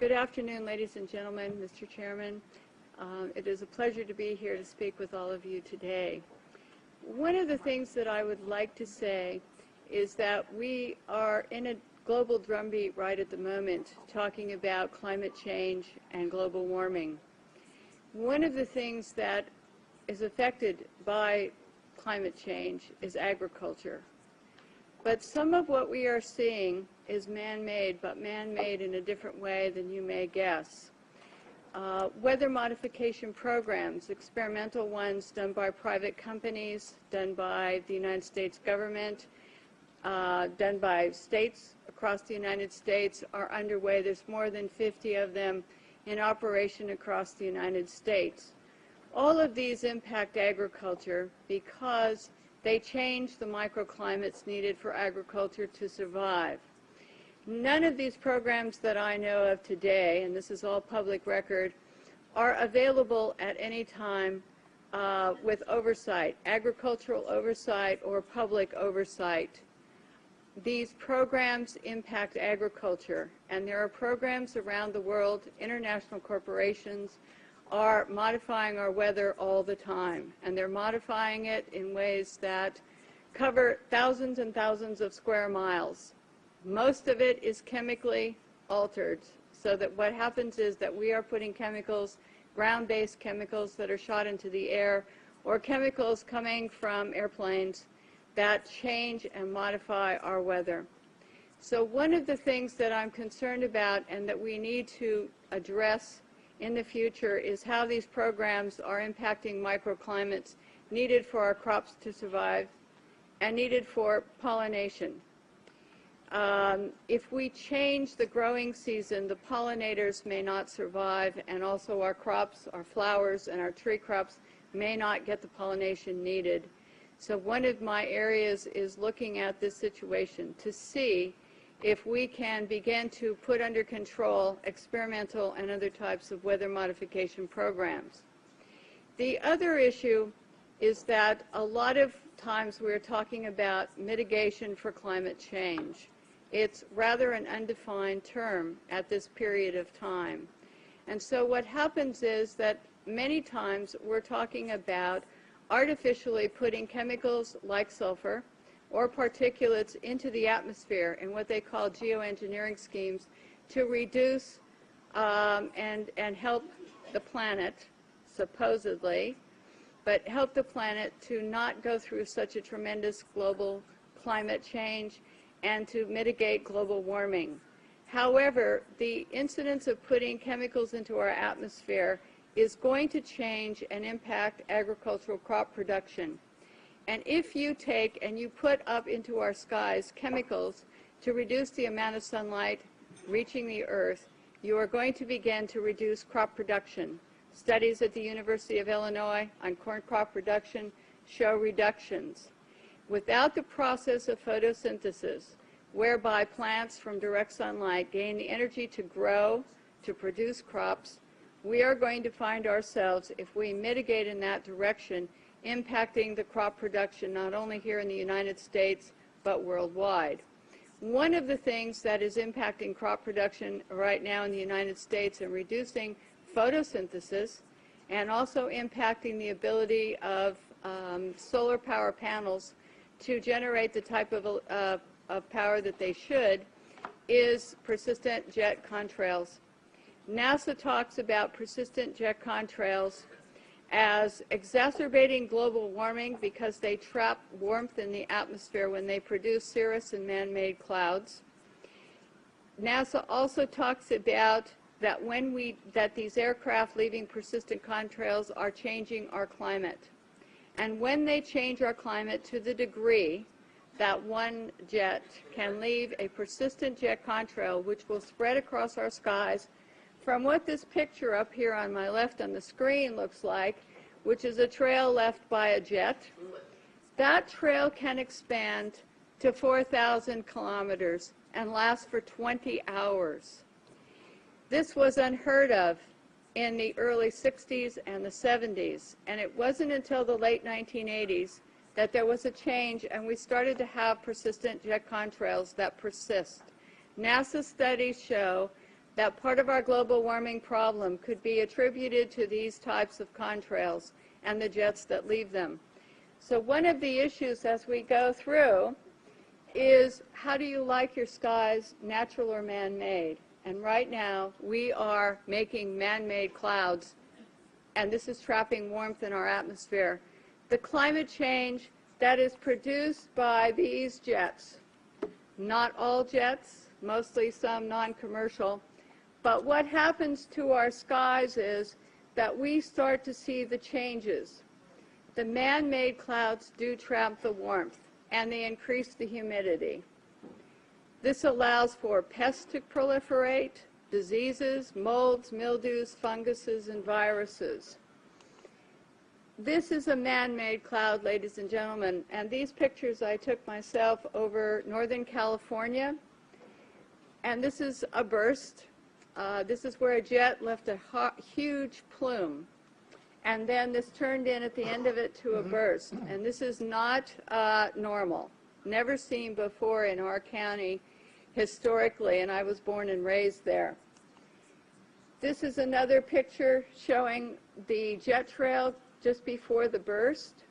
Good afternoon, ladies and gentlemen, Mr. Chairman. It is a pleasure to be here to speak with all of you today. One of the things that I would like to say is that we are in a global drumbeat right at the moment talking about climate change and global warming. One of the things that is affected by climate change is agriculture. But some of what we are seeing is man-made, but man-made in a different way than you may guess. Weather modification programs, experimental ones done by private companies, done by the United States government, done by states across the United States, are underway. There's more than 50 of them in operation across the United States. All of these impact agriculture because they change the microclimates needed for agriculture to survive. None of these programs that I know of today, and this is all public record, are available at any time with oversight, agricultural oversight or public oversight. These programs impact agriculture, and there are programs around the world, international corporations, are modifying our weather all the time, and they're modifying it in ways that cover thousands and thousands of square miles. Most of it is chemically altered, so that what happens is that we are putting chemicals, ground-based chemicals that are shot into the air, or chemicals coming from airplanes that change and modify our weather. So one of the things that I'm concerned about and that we need to address in the future is how these programs are impacting microclimates needed for our crops to survive and needed for pollination. If we change the growing season, the pollinators may not survive, and also our crops, our flowers, and our tree crops may not get the pollination needed. So one of my areas is looking at this situation to see if we can begin to put under control experimental and other types of weather modification programs. The other issue is that a lot of times we're talking about mitigation for climate change. It's rather an undefined term at this period of time. And so what happens is that many times we're talking about artificially putting chemicals like sulfur or particulates into the atmosphere in what they call geoengineering schemes to reduce and help the planet, supposedly, but help the planet to not go through such a tremendous global climate change and to mitigate global warming. However, the incidence of putting chemicals into our atmosphere is going to change and impact agricultural crop production. And if you take and you put up into our skies chemicals to reduce the amount of sunlight reaching the earth, you are going to begin to reduce crop production. Studies at the University of Illinois on corn crop production show reductions. Without the process of photosynthesis, whereby plants from direct sunlight gain the energy to grow, to produce crops, we are going to find ourselves, if we mitigate in that direction, impacting the crop production not only here in the United States but worldwide. One of the things that is impacting crop production right now in the United States and reducing photosynthesis and also impacting the ability of solar power panels to generate the type of power that they should is persistent jet contrails. NASA talks about persistent jet contrails as exacerbating global warming because they trap warmth in the atmosphere when they produce cirrus and man-made clouds. NASA also talks about that that these aircraft leaving persistent contrails are changing our climate. And when they change our climate to the degree that one jet can leave a persistent jet contrail which will spread across our skies from what this picture up here on my left on the screen looks like, which is a trail left by a jet, that trail can expand to 4,000 kilometers and last for 20 hours. This was unheard of in the early 60s and the 70s, and it wasn't until the late 1980s that there was a change and we started to have persistent jet contrails that persist. NASA studies show that part of our global warming problem could be attributed to these types of contrails and the jets that leave them. So one of the issues as we go through is, how do you like your skies, natural or man-made? And right now we are making man-made clouds, and this is trapping warmth in our atmosphere. The climate change that is produced by these jets, not all jets, mostly some non-commercial, but what happens to our skies is that we start to see the changes. The man-made clouds do trap the warmth, and they increase the humidity. This allows for pests to proliferate, diseases, molds, mildews, funguses, and viruses. This is a man-made cloud, ladies and gentlemen, and these pictures I took myself over Northern California, and this is a burst. This is where a jet left a huge plume, and then this turned in at the end of it to a burst, and this is not normal, never seen before in our county historically, and I was born and raised there. This is another picture showing the jet trail just before the burst.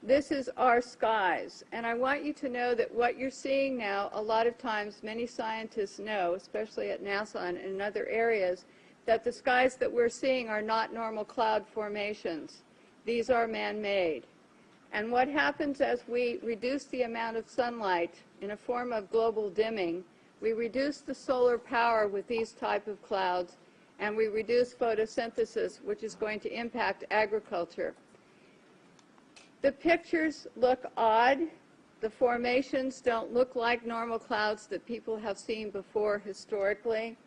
This is our skies, and I want you to know that what you're seeing now, a lot of times many scientists know, especially at NASA and in other areas, that the skies that we're seeing are not normal cloud formations. These are man-made. And what happens as we reduce the amount of sunlight in a form of global dimming, we reduce the solar power with these type of clouds, and we reduce photosynthesis, which is going to impact agriculture. The pictures look odd. The formations don't look like normal clouds that people have seen before historically.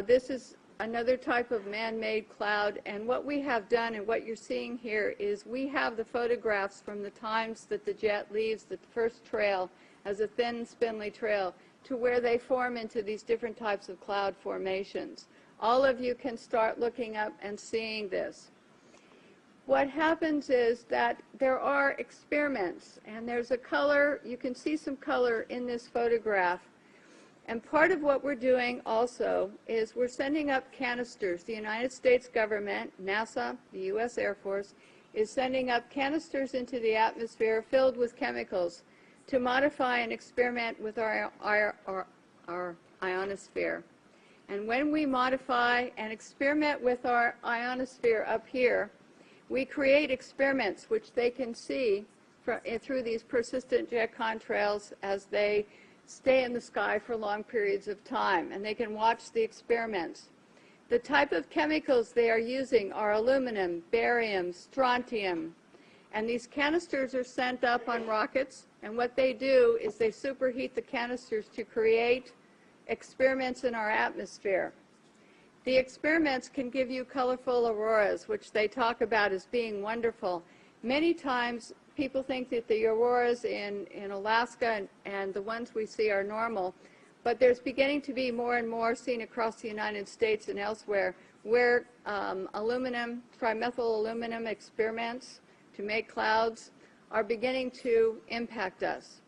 This is another type of man-made cloud, and what we have done and what you're seeing here is we have the photographs from the times that the jet leaves the first trail as a thin, spindly trail to where they form into these different types of cloud formations. All of you can start looking up and seeing this. What happens is that there are experiments, and there's a color, you can see some color in this photograph. And part of what we're doing also is we're sending up canisters. The United States government, NASA, the U.S. Air Force, is sending up canisters into the atmosphere filled with chemicals to modify and experiment with our ionosphere. And when we modify and experiment with our ionosphere up here, we create experiments which they can see through these persistent jet contrails as they stay in the sky for long periods of time, and they can watch the experiments. The type of chemicals they are using are aluminum, barium, strontium, and these canisters are sent up on rockets, and what they do is they superheat the canisters to create experiments in our atmosphere. The experiments can give you colorful auroras, which they talk about as being wonderful. Many times people think that the auroras in Alaska and the ones we see are normal, but there's beginning to be more and more seen across the United States and elsewhere where aluminum, trimethyl aluminum experiments to make clouds are beginning to impact us.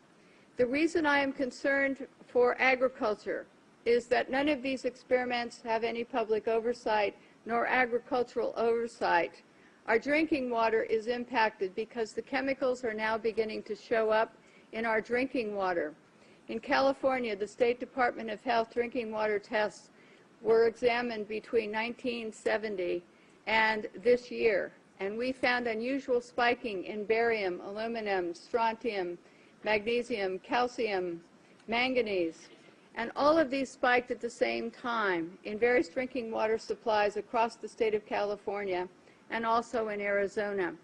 The reason I am concerned for agriculture is that none of these experiments have any public oversight nor agricultural oversight. Our drinking water is impacted because the chemicals are now beginning to show up in our drinking water. In California, the State Department of Health drinking water tests were examined between 1970 and this year, and we found unusual spiking in barium, aluminum, strontium, magnesium, calcium, manganese, and all of these spiked at the same time in various drinking water supplies across the state of California and also in Arizona.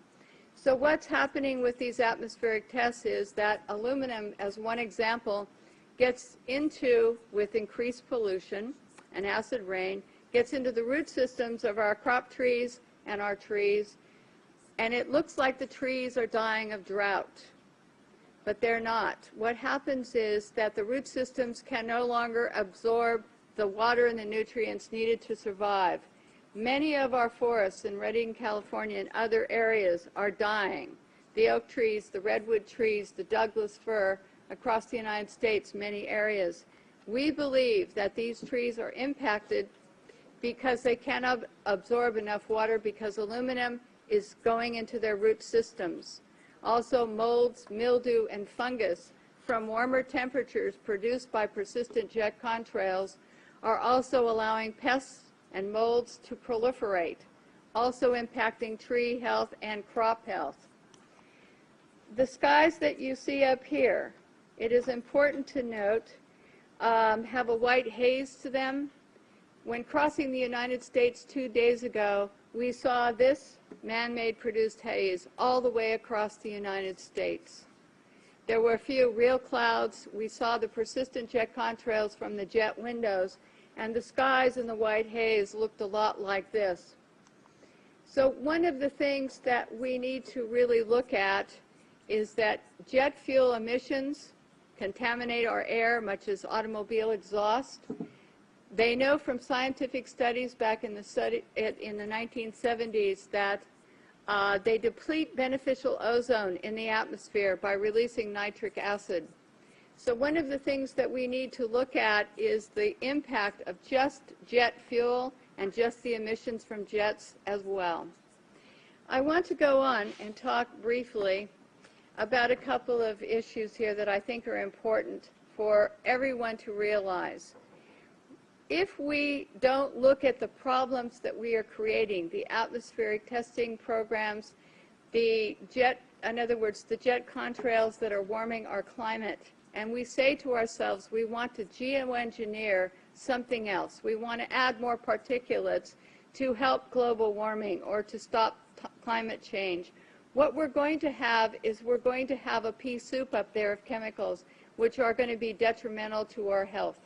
So what's happening with these atmospheric tests is that aluminum, as one example, gets into, with increased pollution and acid rain, gets into the root systems of our crop trees and our trees, and it looks like the trees are dying of drought. But they're not. What happens is that the root systems can no longer absorb the water and the nutrients needed to survive. Many of our forests in Redding, California and other areas are dying. The oak trees, the redwood trees, the Douglas fir across the United States, many areas. We believe that these trees are impacted because they cannot absorb enough water because aluminum is going into their root systems. Also, molds, mildew, and fungus from warmer temperatures produced by persistent jet contrails are also allowing pests and molds to proliferate, also impacting tree health and crop health. The skies that you see up here, it is important to note, have a white haze to them. When crossing the United States 2 days ago, we saw this man-made produced haze all the way across the United States. There were a few real clouds. We saw the persistent jet contrails from the jet windows, and the skies in the white haze looked a lot like this. So one of the things that we need to really look at is that jet fuel emissions contaminate our air, much as automobile exhaust. They know from scientific studies back in the 1970s that they deplete beneficial ozone in the atmosphere by releasing nitric acid. So one of the things that we need to look at is the impact of just jet fuel and just the emissions from jets as well. I want to go on and talk briefly about a couple of issues here that I think are important for everyone to realize. If we don't look at the problems that we are creating, the atmospheric testing programs, in other words, the jet contrails that are warming our climate, and we say to ourselves, we want to geoengineer something else. We want to add more particulates to help global warming or to stop climate change. What we're going to have is we're going to have a pea soup up there of chemicals which are going to be detrimental to our health.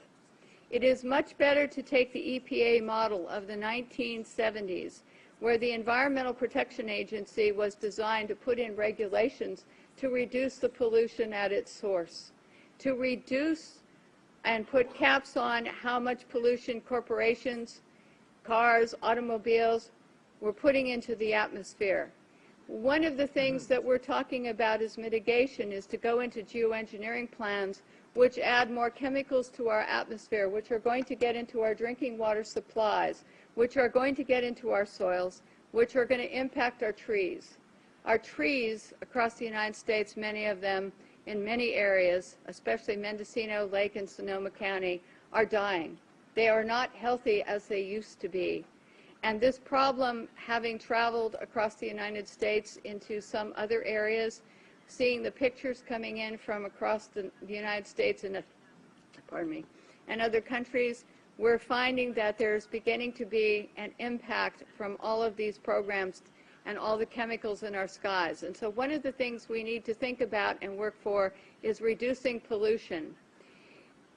It is much better to take the EPA model of the 1970s, where the Environmental Protection Agency was designed to put in regulations to reduce the pollution at its source, to reduce and put caps on how much pollution corporations, cars, automobiles were putting into the atmosphere. One of the things that we're talking about as mitigation is to go into geoengineering plans which add more chemicals to our atmosphere, which are going to get into our drinking water supplies, which are going to get into our soils, which are going to impact our trees. Our trees across the United States, many of them in many areas, especially Mendocino, Lake, and Sonoma County, are dying. They are not healthy as they used to be. And this problem, having traveled across the United States into some other areas, seeing the pictures coming in from across the United States and other countries, we're finding that there's beginning to be an impact from all of these programs and all the chemicals in our skies. And so one of the things we need to think about and work for is reducing pollution.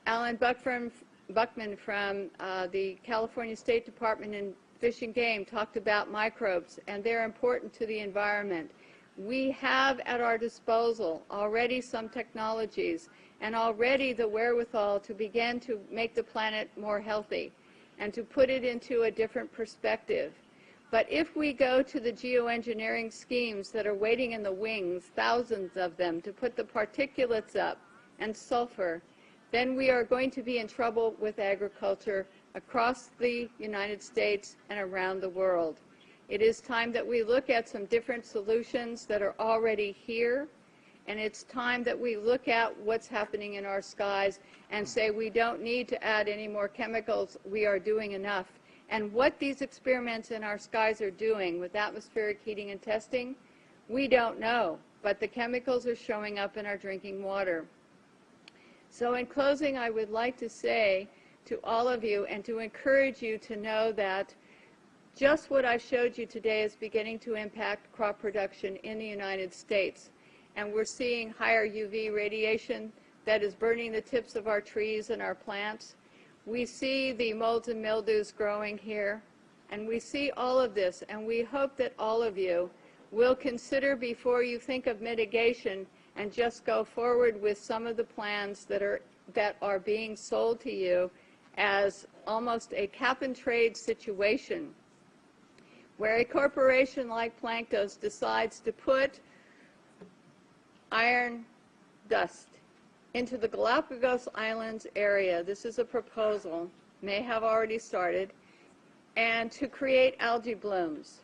Alan Buckman from the California State Department in Fish and Game talked about microbes, and they're important to the environment. We have at our disposal already some technologies and already the wherewithal to begin to make the planet more healthy and to put it into a different perspective. But if we go to the geoengineering schemes that are waiting in the wings, thousands of them, to put the particulates up and sulfur, then we are going to be in trouble with agriculture across the United States and around the world. It is time that we look at some different solutions that are already here, and it's time that we look at what's happening in our skies and say we don't need to add any more chemicals, we are doing enough. And what these experiments in our skies are doing with atmospheric heating and testing, we don't know, but the chemicals are showing up in our drinking water. So in closing, I would like to say to all of you and to encourage you to know that just what I showed you today is beginning to impact crop production in the United States. And we're seeing higher UV radiation that is burning the tips of our trees and our plants. We see the molds and mildews growing here, and we see all of this, and we hope that all of you will consider before you think of mitigation and just go forward with some of the plans that are being sold to you as almost a cap-and-trade situation, where a corporation like Planktos decides to put iron dust into the Galapagos Islands area. This is a proposal, may have already started, and to create algae blooms.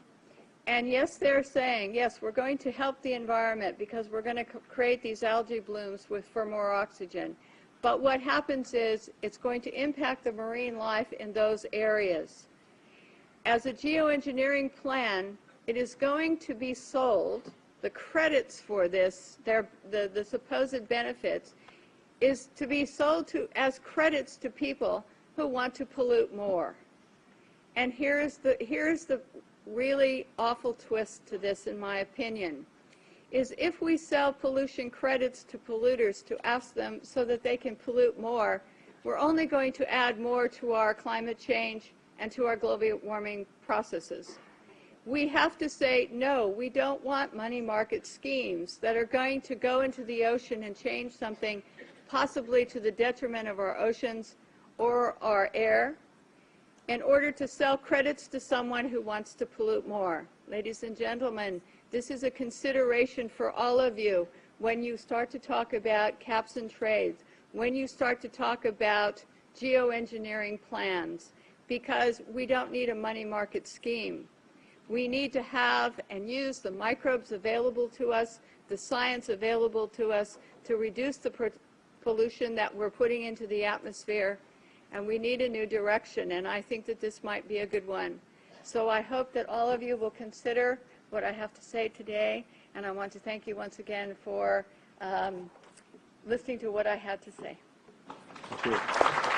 And yes, they're saying, yes, we're going to help the environment because we're going to create these algae blooms for more oxygen. But what happens is it's going to impact the marine life in those areas. As a geoengineering plan, it is going to be sold, the credits for this, the supposed benefits, is to be sold as credits to people who want to pollute more. And here's the really awful twist to this, in my opinion, is if we sell pollution credits to polluters to ask them so that they can pollute more, we're only going to add more to our climate change and to our global warming processes. We have to say, no, we don't want money market schemes that are going to go into the ocean and change something possibly to the detriment of our oceans or our air, in order to sell credits to someone who wants to pollute more. Ladies and gentlemen, this is a consideration for all of you when you start to talk about caps and trades, when you start to talk about geoengineering plans, because we don't need a money market scheme. We need to have and use the microbes available to us, the science available to us to reduce the pollution that we're putting into the atmosphere, and we need a new direction, and I think that this might be a good one. So I hope that all of you will consider what I have to say today, and I want to thank you once again for listening to what I had to say. Thank you.